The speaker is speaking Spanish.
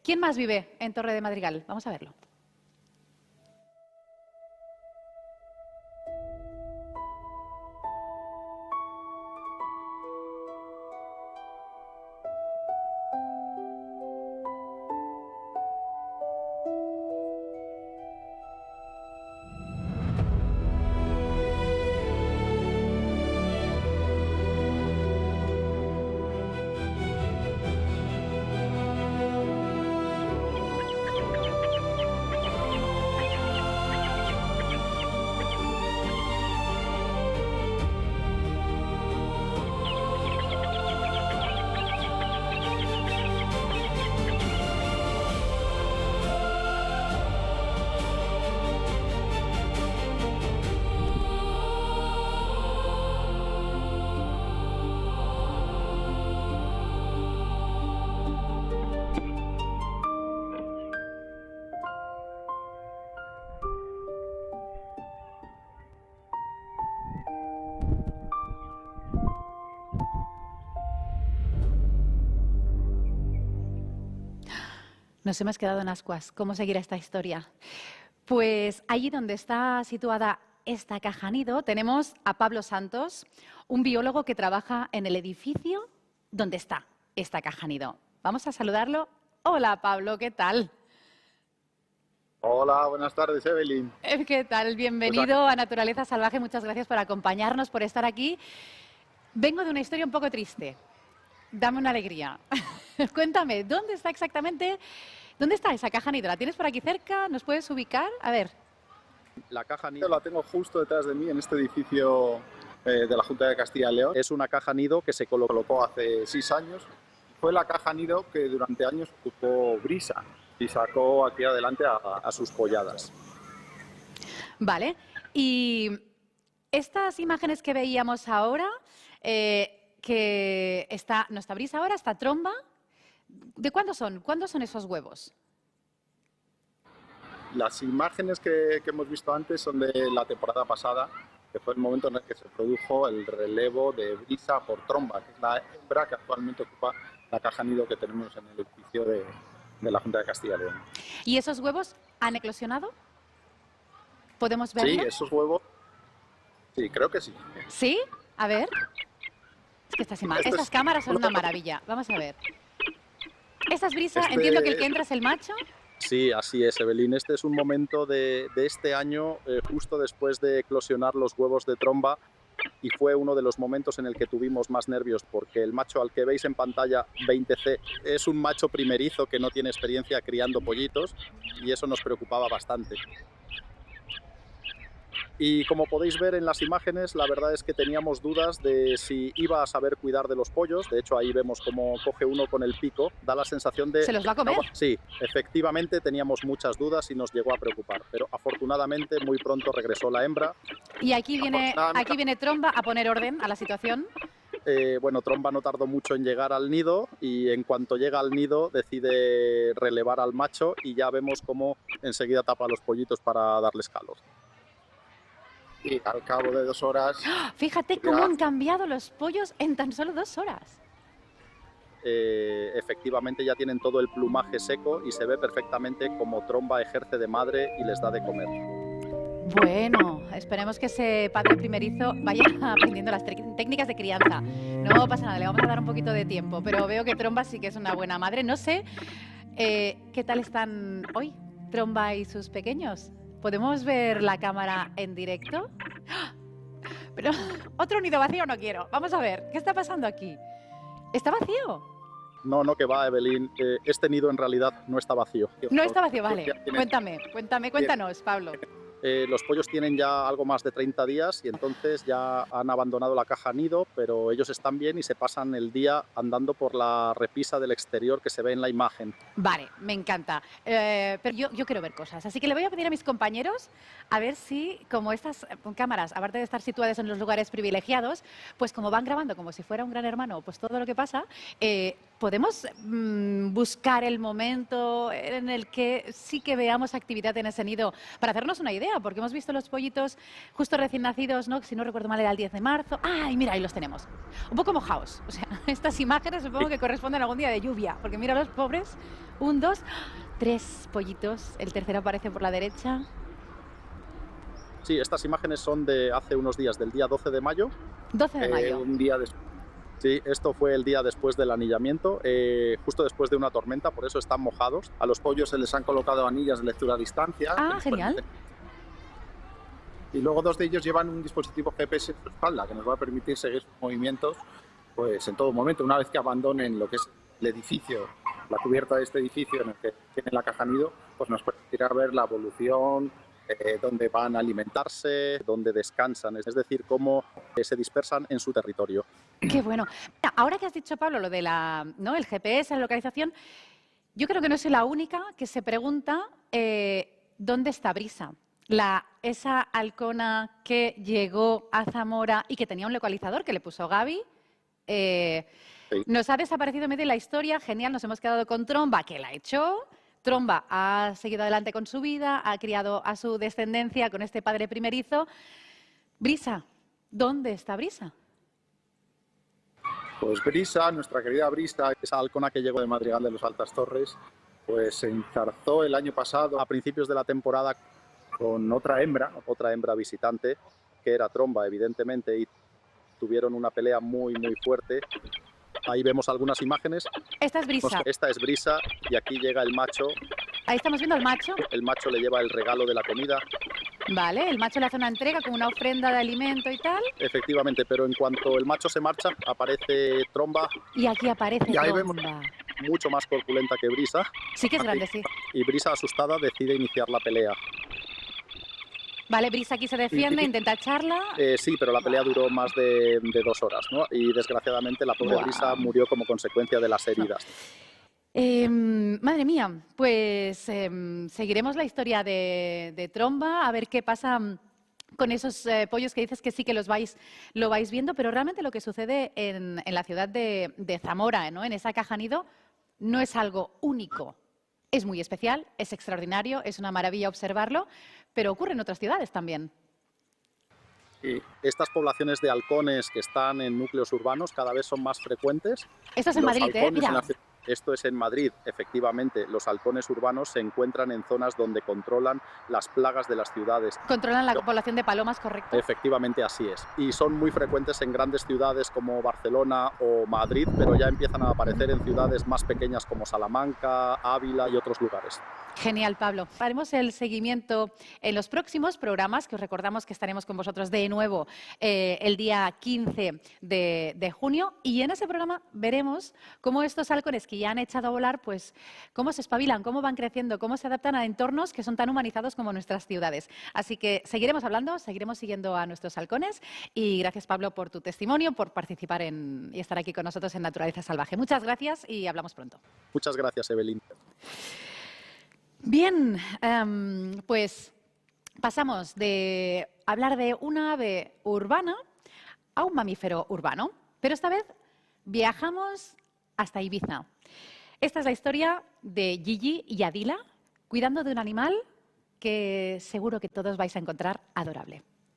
¿Quién más vive en Torre de Madrigal? Vamos a verlo. Nos hemos quedado en ascuas. ¿Cómo seguirá esta historia? Pues allí donde está situada esta caja nido tenemos a Pablo Santos, un biólogo que trabaja en el edificio donde está esta caja nido. Vamos a saludarlo. Hola Pablo, ¿qué tal? Hola, buenas tardes, Evelyn. ¿Qué tal? Bienvenido a Naturaleza Salvaje. Muchas gracias por acompañarnos, por estar aquí. Vengo de una historia un poco triste. Dame una alegría. Cuéntame, ¿dónde está exactamente? ¿Dónde está esa caja nido? ¿La tienes por aquí cerca? ¿Nos puedes ubicar? A ver. La caja nido la tengo justo detrás de mí en este edificio de la Junta de Castilla y León. Es una caja nido que se colocó hace 6 años. Fue la caja nido que durante años ocupó Brisa y sacó aquí adelante a sus polladas. Vale. Y estas imágenes que veíamos ahora, que no está Brisa ahora, está Tromba. ¿De cuándo son? ¿Cuándo son esos huevos? Las imágenes que hemos visto antes son de la temporada pasada, que fue el momento en el que se produjo el relevo de Brisa por Tromba, que es la hembra que actualmente ocupa la caja nido que tenemos en el edificio de la Junta de Castilla y León. ¿Y esos huevos han eclosionado? ¿Podemos verlo? Sí, esos huevos, sí, creo que sí. ¿Sí? A ver. Es que estas cámaras son una maravilla. Vamos a ver. ¿Esta es Brisa? Entiendo que el que entra es el macho. Sí, así es, Evelyn. Este es un momento de este año, justo después de eclosionar los huevos de Tromba, y fue uno de los momentos en el que tuvimos más nervios, porque el macho al que veis en pantalla, 20C, es un macho primerizo que no tiene experiencia criando pollitos, y eso nos preocupaba bastante. Y como podéis ver en las imágenes, la verdad es que teníamos dudas de si iba a saber cuidar de los pollos. De hecho, ahí vemos cómo coge uno con el pico. Da la sensación de... ¿Se los va a comer? Sí, efectivamente teníamos muchas dudas y nos llegó a preocupar. Pero afortunadamente muy pronto regresó la hembra. Y aquí viene Tromba a poner orden a la situación. Bueno, Tromba no tardó mucho en llegar al nido y en cuanto llega al nido decide relevar al macho y ya vemos cómo enseguida tapa a los pollitos para darles calor. Y al cabo de 2 horas... Fíjate cómo han cambiado los pollos en tan solo 2 horas. Efectivamente ya tienen todo el plumaje seco y se ve perfectamente cómo Tromba ejerce de madre y les da de comer. Bueno, esperemos que ese padre primerizo vaya aprendiendo las técnicas de crianza. No pasa nada, le vamos a dar un poquito de tiempo, pero veo que Tromba sí que es una buena madre. No sé qué tal están hoy Tromba y sus pequeños. ¿Podemos ver la cámara en directo? Pero otro nido vacío no quiero. Vamos a ver, ¿qué está pasando aquí? ¿Está vacío? No, que va, Evelyn. Este nido en realidad no está vacío. No está vacío, vale. Cuéntanos, Pablo. Los pollos tienen ya algo más de 30 días y entonces ya han abandonado la caja nido, pero ellos están bien y se pasan el día andando por la repisa del exterior que se ve en la imagen. Vale, me encanta. Pero yo quiero ver cosas, así que le voy a pedir a mis compañeros a ver si, como estas cámaras, aparte de estar situadas en los lugares privilegiados, pues como van grabando como si fuera un gran hermano, pues todo lo que pasa, ¿podemos buscar el momento en el que sí que veamos actividad en ese nido para hacernos una idea? Porque hemos visto los pollitos justo recién nacidos, ¿no? Si no recuerdo mal era el 10 de marzo. ¡Ay, mira, ahí los tenemos! Un poco mojados. O sea, estas imágenes supongo que corresponden a algún día de lluvia. Porque mira los pobres. 1, 2, 3 pollitos. El tercero aparece por la derecha. Sí, estas imágenes son de hace unos días, del día 12 de mayo. 12 de mayo. Un día después. Sí, esto fue el día después del anillamiento, justo después de una tormenta, por eso están mojados. A los pollos se les han colocado anillas de lectura a distancia. Ah, genial. Y luego 2 de ellos llevan un dispositivo GPS en su espalda que nos va a permitir seguir sus movimientos pues, en todo momento. Una vez que abandonen lo que es el edificio, la cubierta de este edificio en el que tienen la caja nido, pues nos permitirá ver la evolución, dónde van a alimentarse, dónde descansan, es decir, cómo se dispersan en su territorio. Qué bueno. Ahora que has dicho, Pablo, lo de ¿no? el GPS, la localización, yo creo que no soy la única que se pregunta dónde está Brisa, esa halcona que llegó a Zamora y que tenía un localizador que le puso Gaby. Sí. Nos ha desaparecido en medio de la historia, genial, nos hemos quedado con Tromba, que la echó. Tromba ha seguido adelante con su vida, ha criado a su descendencia con este padre primerizo. Brisa, ¿dónde está Brisa? Pues Brisa, nuestra querida Brisa, esa halcona que llegó de Madrigal de los Altas Torres, pues se enzarzó el año pasado, a principios de la temporada, con otra hembra visitante, que era Tromba, evidentemente, y tuvieron una pelea muy, muy fuerte. Ahí vemos algunas imágenes. Esta es Brisa. Esta es Brisa y aquí llega el macho. Ahí estamos viendo al macho. El macho le lleva el regalo de la comida. Vale, el macho le hace una entrega como una ofrenda de alimento y tal. Efectivamente, pero en cuanto el macho se marcha, aparece Tromba. Y aquí aparece y ahí Tromba. Vemos mucho más corpulenta que Brisa. Sí que es grande, sí. Y Brisa, asustada, decide iniciar la pelea. Vale, Brisa aquí se defiende, intenta echarla. Sí, pero la pelea duró más de 2 horas, ¿no? Y desgraciadamente la pobre Brisa murió como consecuencia de las heridas. Madre mía, pues seguiremos la historia de Tromba, a ver qué pasa con esos pollos que dices que sí que lo vais viendo, pero realmente lo que sucede en la ciudad de Zamora, ¿no? En esa caja nido, no es algo único. Es muy especial, es extraordinario, es una maravilla observarlo, pero ocurre en otras ciudades también. Sí. Estas poblaciones de halcones que están en núcleos urbanos cada vez son más frecuentes. Esto es en Madrid, mira. Esto es en Madrid, efectivamente. Los halcones urbanos se encuentran en zonas donde controlan las plagas de las ciudades. Controlan la población de palomas, correcto. Efectivamente, así es. Y son muy frecuentes en grandes ciudades como Barcelona o Madrid, pero ya empiezan a aparecer en ciudades más pequeñas como Salamanca, Ávila y otros lugares. Genial, Pablo. Haremos el seguimiento en los próximos programas, que os recordamos que estaremos con vosotros de nuevo el día 15 de junio. Y en ese programa veremos cómo estos halcones que ya han echado a volar, pues cómo se espabilan, cómo van creciendo, cómo se adaptan a entornos que son tan humanizados como nuestras ciudades. Así que seguiremos hablando, seguiremos siguiendo a nuestros halcones. Y gracias, Pablo, por tu testimonio, por participar y estar aquí con nosotros en Naturaleza Salvaje. Muchas gracias y hablamos pronto. Muchas gracias, Evelyn. Bien, pues pasamos de hablar de una ave urbana a un mamífero urbano, pero esta vez viajamos hasta Ibiza. Esta es la historia de Gigi y Adila cuidando de un animal que seguro que todos vais a encontrar adorable.